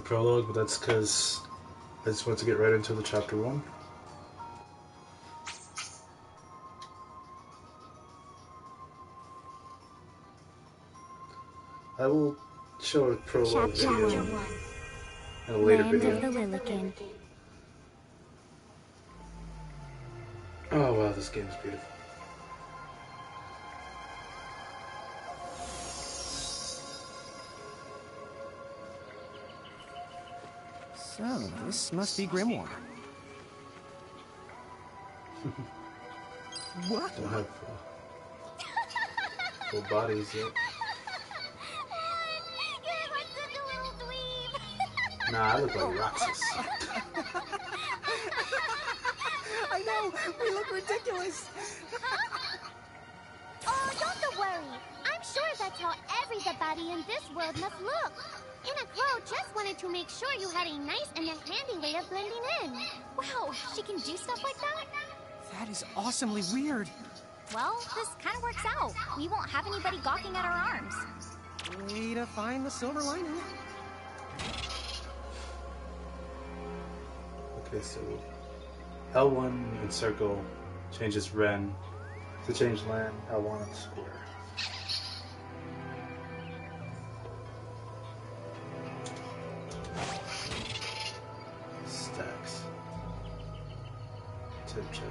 the prologue, but that's because I just want to get right into the chapter 1. I will show a prologue video in a later video. Land of the Lilican. Oh wow, this game is beautiful. So, this must be Grimoire. What? Don't have full bodies yet. Nah, I look like Roxas. I know! We look ridiculous! Oh, don't worry. I'm sure that's how everybody in this world must look. Anna Crow just wanted to make sure you had a nice and a handy way of blending in. Wow, she can do stuff like that? That is awesomely weird. Well, this kind of works out. We won't have anybody gawking at our arms. Way to find the silver lining. Okay, so L1 and circle changes Ren. To change land, L1 and square. Stacks. Tip jar.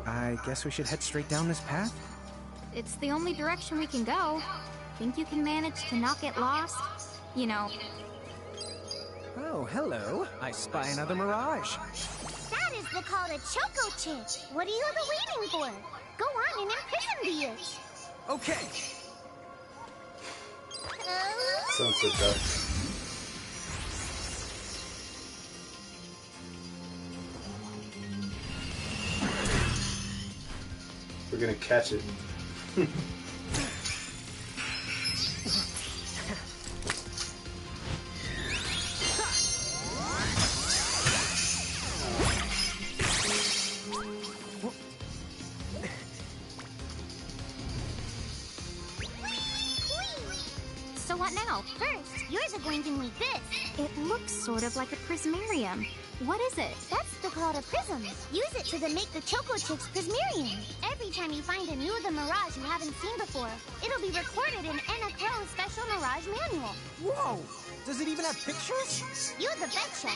I guess we should head straight down this path? It's the only direction we can go. Think you can manage to not get lost? You know. Oh, hello. I spy another mirage. That is the call to Choco Chick. What are you waiting for? Go on and imprison the itch. Okay. Sounds so dark. We're gonna catch it. So what now? First, yours are going to need this. It looks sort of like a prismarium. What is it? That's the call to prism. Use it to make the Choco Chick's prismarium. Every time you find a new the Mirage you haven't seen before, it'll be recorded in Anna Crow's special Mirage manual. Whoa! Does it even have pictures? You the betcha.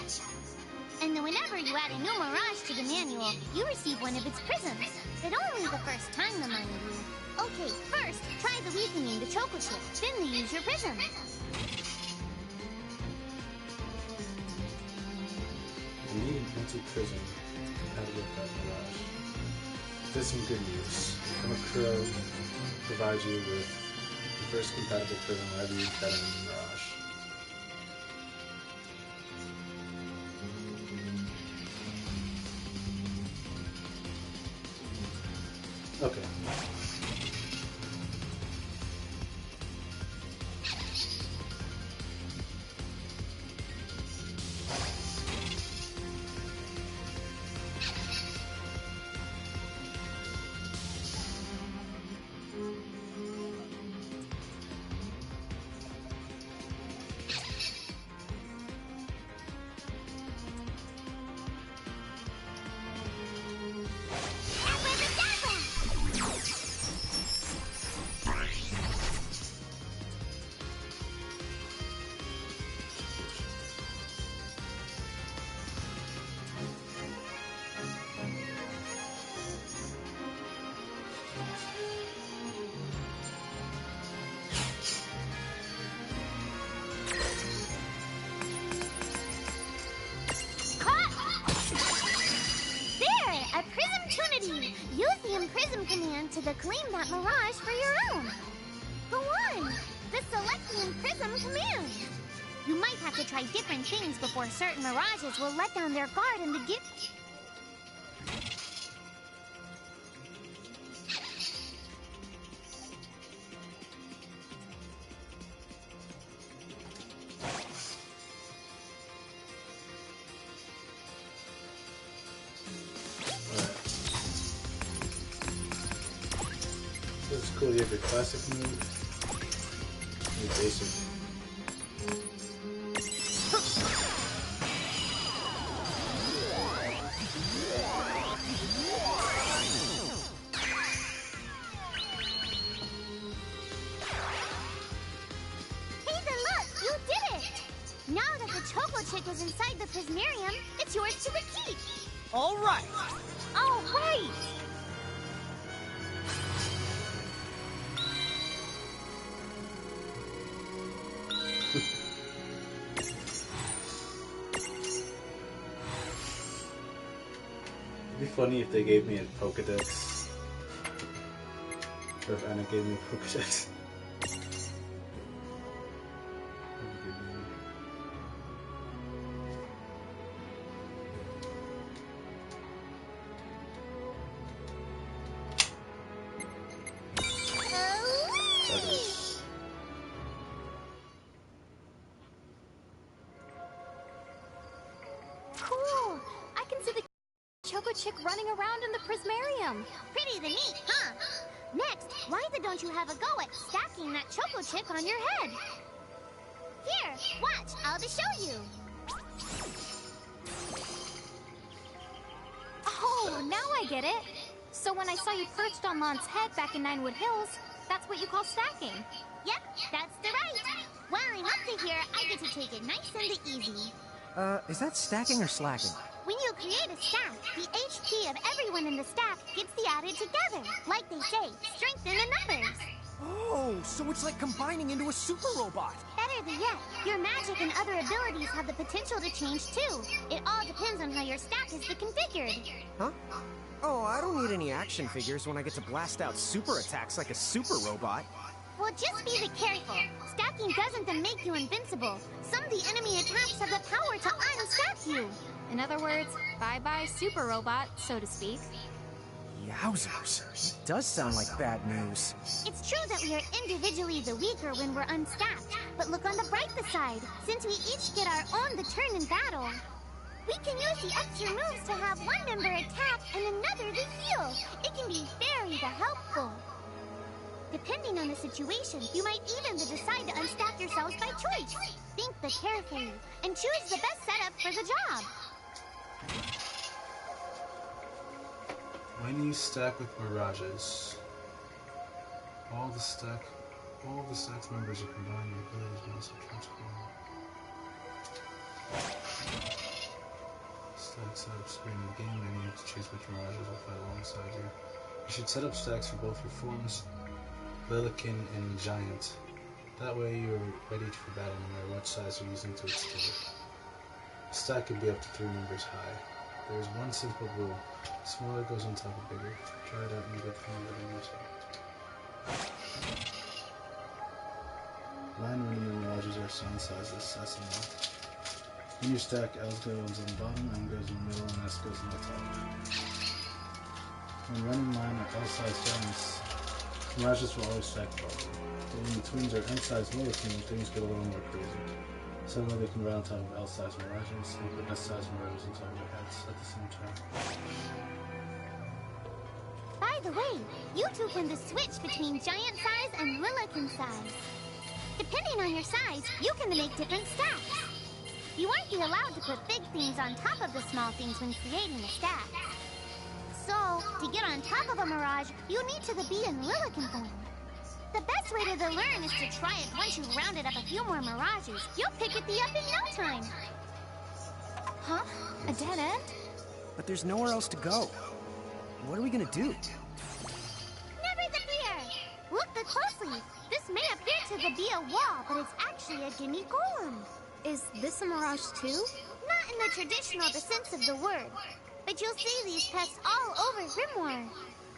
And then whenever you add a new Mirage to the manual, you receive one of its prisms. But only the first time, mind you. Okay, first, try the weakening the Choco Chick, then they use your prism. You need an anti-prism compatible with that mirage. There's some good news. Anna Crow provides you with the first compatible prism whenever you get in the mirage. Okay. To the claim that mirage for your own. Go on, the select the prism command. You might have to try different things before certain mirages will let down their guard and the gift. It's cool. You have your classic move, and your basic. Chick is inside the Prismarium. It's yours to the keep. All right. All right. It'd be funny if they gave me a Pokedex. Or if Anna gave me a Pokedex. Chick running around in the Prismarium. Pretty the neat, huh? Next, why don't you have a go at stacking that Choco Chick on your head? Here, watch, I'll just show you. Oh, now I get it. So when I saw you perched on Lon's head back in Ninewood Hills, that's what you call stacking. Yep, that's the right. While I'm up to here, I get to take it nice and easy. Is that stacking or slacking? When you create a stack, the HP of everyone in the stack gets the added together. Like they say, strength in the numbers. Oh, so it's like combining into a super robot. Better than yet, your magic and other abilities have the potential to change too. It all depends on how your stack is configured. Huh? Oh, I don't need any action figures when I get to blast out super attacks like a super robot. Well, just be careful. Stacking doesn't then make you invincible. Some of the enemy attacks have the power to unstack you. In other words, bye-bye super robot, so to speak. Yowzers. It does sound like bad news. It's true that we are individually the weaker when we're unstacked, but look on the brighter side. Since we each get our own the turn in battle, we can use the extra moves to have one member attack and another to heal. It can be very helpful. Depending on the situation, you might even decide to unstack yourselves by choice. Think carefully and choose the best setup for the job. When you stack with mirages, all the stack's members are combined. Your abilities will also transform. Stack setup screen in the game menu to choose which mirages will fight alongside you. You should set up stacks for both your forms, Lilican and Giant. That way you're ready for battle no matter what size you're using to extend. A stack could be up to 3 members high. There is one simple rule. Smaller goes on top of bigger. Try it out and you get the hang of it yourself. Line running and mirages are assigned sizes, that's enough. In your stack, L's goes on the bottom, M goes in the middle, and S goes on the top. When running line or L-size giants, mirages will always stack properly. But when the twins are M-size Lilican, things get a little more crazy. Suddenly they can run on top of L-size mirages and put S-size mirages on top of their heads at the same time. By the way, you two can switch between giant size and Lilican size. Depending on your size, you can make different stacks. You won't be allowed to put big things on top of the small things when creating a stack. So, to get on top of a mirage, you need to be in Lilican form. The best way to learn is to try it once you've rounded up a few more mirages. You'll pick it up in no time. Huh? A dead end? But there's nowhere else to go. What are we gonna do? Never the fear! Look closely. This may appear to be a wall, but it's actually a gimme golem. Is this a mirage too? Not in the traditional sense of the word. But you'll see these pests all over Grimoire.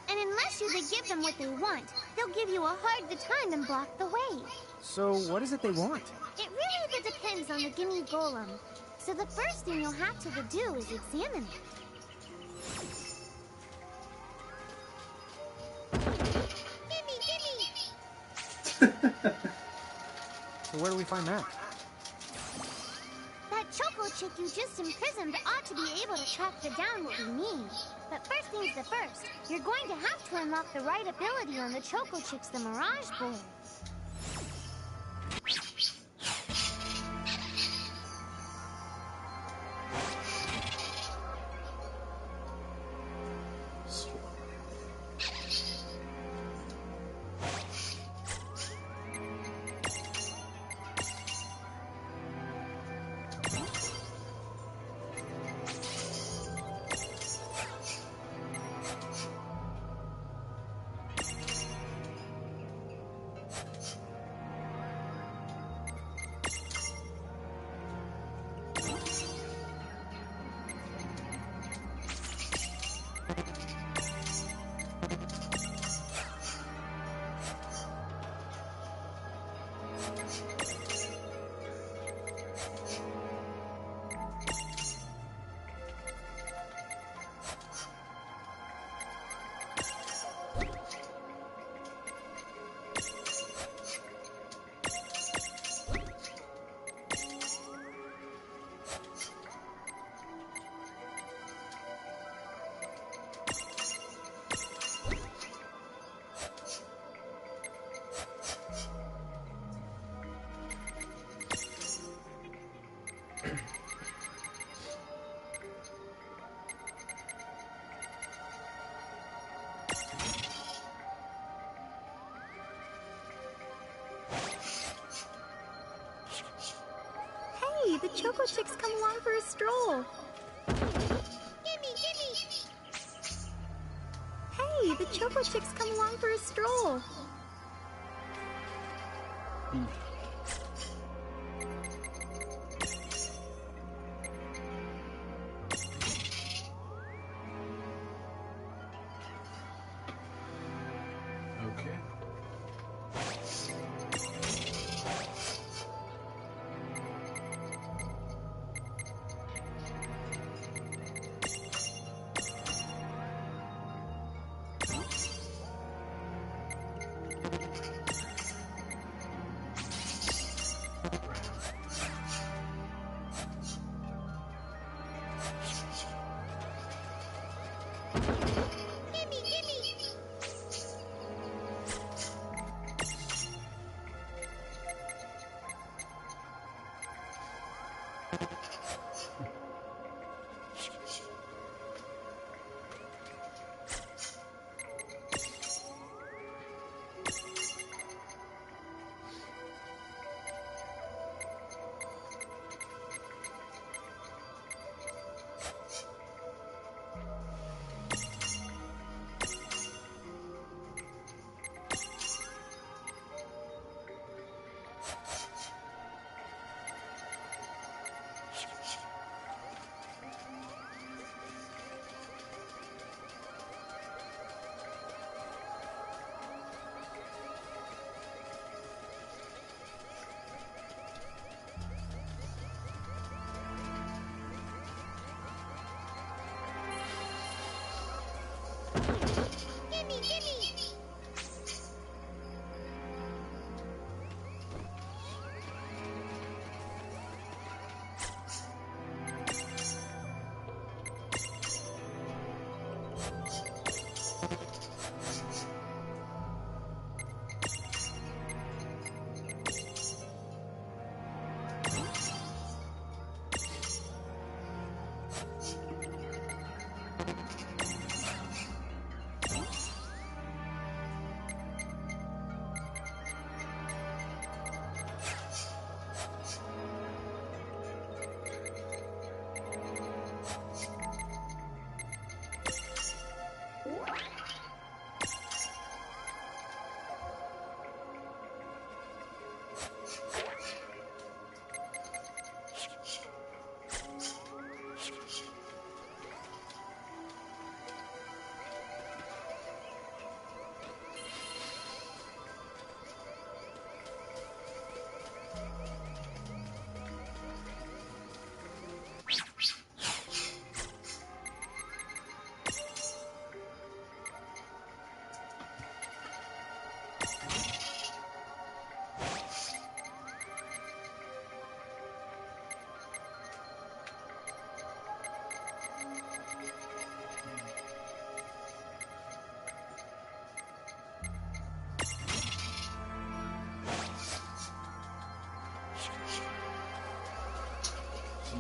And unless you give them what they want, they'll give you a hard time and block the way. So what is it they want? It really depends on the gimme golem. So the first thing you'll have to do is examine it. Gimme! So where do we find that? That Choco Chick you just imprisoned ought to be able to track down what we need. But first things the first, you're going to have to unlock the right ability on the Choco Chicks the Mirage board. Hey, the Choco Chicks come along for a stroll. Gimme! Hey, the Choco Chicks come along for a stroll. Okay.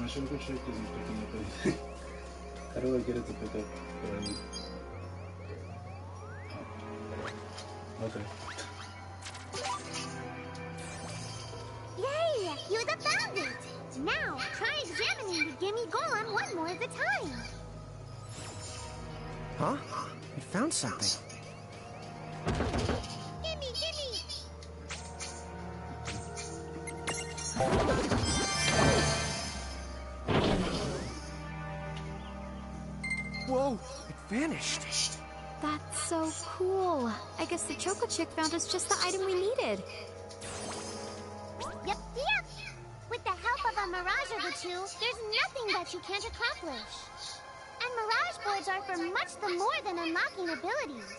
My choco chip isn't picking up anything. How do I get it to pick up? Oh. Okay. Yay! You found it! Now, try examining the gimme golem one more of the time. Huh? I found something. Gimme, gimme! Whoa! It vanished. That's so cool. I guess the Choco Chick found us just the item we needed. Yep, yep! With the help of a mirage or the two, there's nothing that you can't accomplish. And mirage boards are for much the more than unlocking abilities.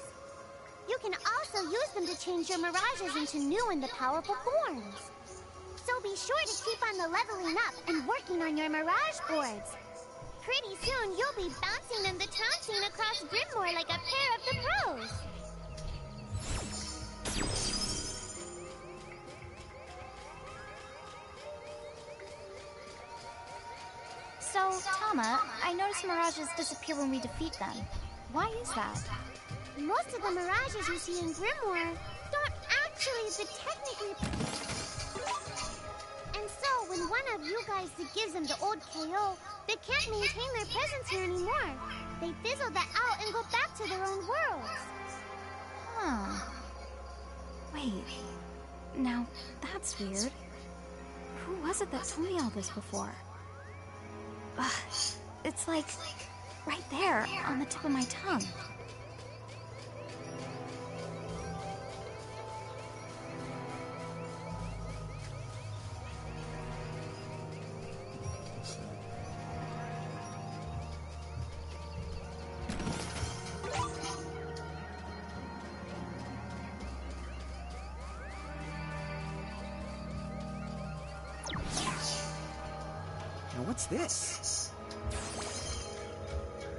You can also use them to change your mirages into new and powerful forms. So be sure to keep on the leveling up and working on your mirage boards. Pretty soon, you'll be bouncing and the trouncing across Grimoire like a pair of the pros. So, Tama, I noticed mirages disappear when we defeat them. Why is that? Most of the mirages you see in Grimoire don't actually but technically... And so, when one of you guys gives them the old KO, they can't maintain their presence here anymore. They fizzle that out and go back to their own worlds. Huh. Wait. Now, that's weird. Who was it that told me all this before? It's like right there on the tip of my tongue. Now what's this?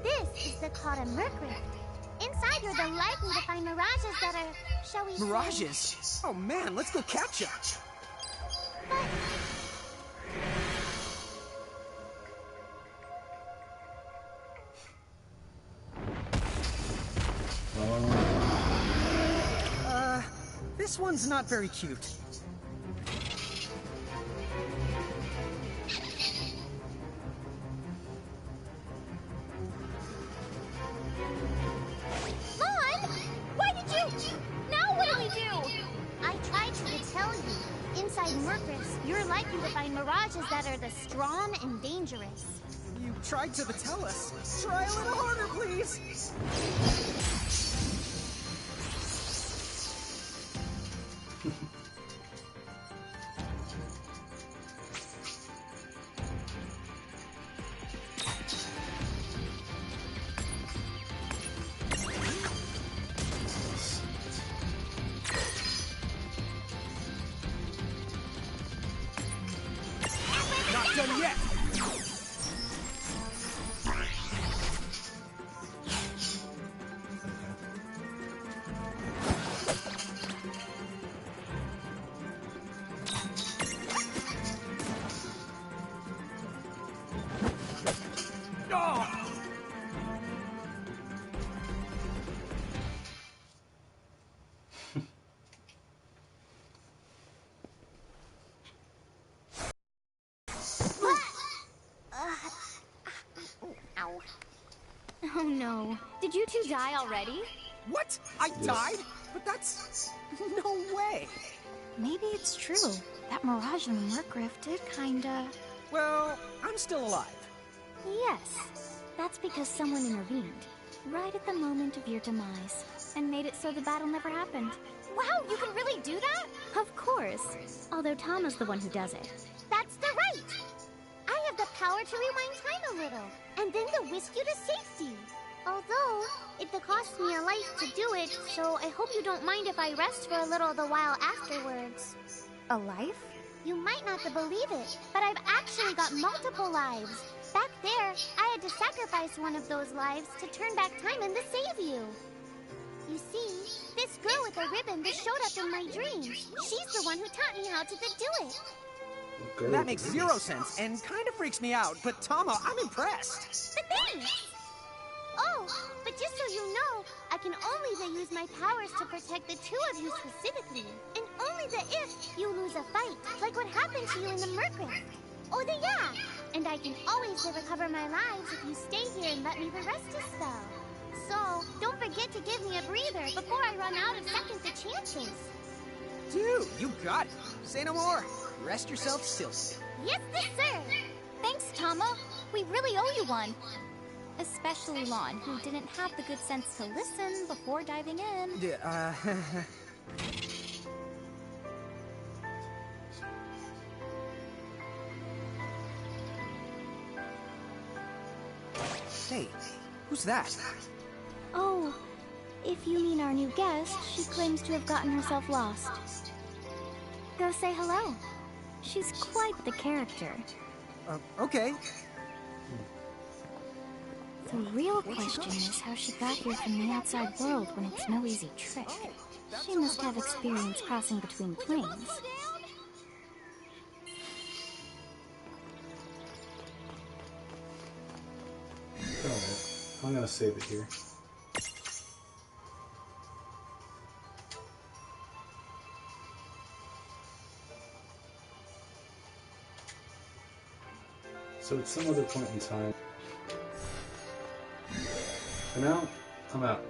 This is the called a Merc Rift. Inside, you're the likely to find mirages that are, shall we say... Mirages? Oh man, let's go catch them! This one's not very cute. You're likely to find mirages that are the strong and dangerous. You tried to tell us. Try a little harder, please. Not done yet! Oh no. Did you two die already? What? I died? But that's... no way! Maybe it's true. That mirage in the Merc Rift did kinda... Well, I'm still alive. Yes. That's because someone intervened. Right at the moment of your demise. And made it so the battle never happened. Wow, you can really do that? Of course. Although Tama's the one who does it. That's the right! I have the power to rewind time a little, and then to whisk you to safety. Although, it cost me a life to do it, so I hope you don't mind if I rest for a little the while afterwards. A life? You might not believe it, but I've actually got multiple lives. Back there, I had to sacrifice one of those lives to turn back time and to save you. You see, this girl with the ribbon that showed up in my dreams, she's the one who taught me how to do it. go That to makes Greece. 0 sense and kind of freaks me out, but Tama, I'm impressed. But thanks! Oh, but just so you know, I can only use my powers to protect the two of you specifically. And only if you lose a fight, like what happened to you in the Mercrift. Oh, yeah! And I can always recover my lives if you stay here and let me rest a spell. So, don't forget to give me a breather before I run out of seconds to chances. Dude, you got it. Say no more. Rest yourself, Silky. Yes, sir! Thanks, Tama. We really owe you one. Especially Lon, who didn't have the good sense to listen before diving in. Hey, who's that? Oh, if you mean our new guest, she claims to have gotten herself lost. Go say hello. She's quite the character. Okay. The real question is how she got here from the outside world when it's no easy trick. She must have experience crossing between planes. Alright, I'm gonna save it here. So at some other point in time. For now, I'm out.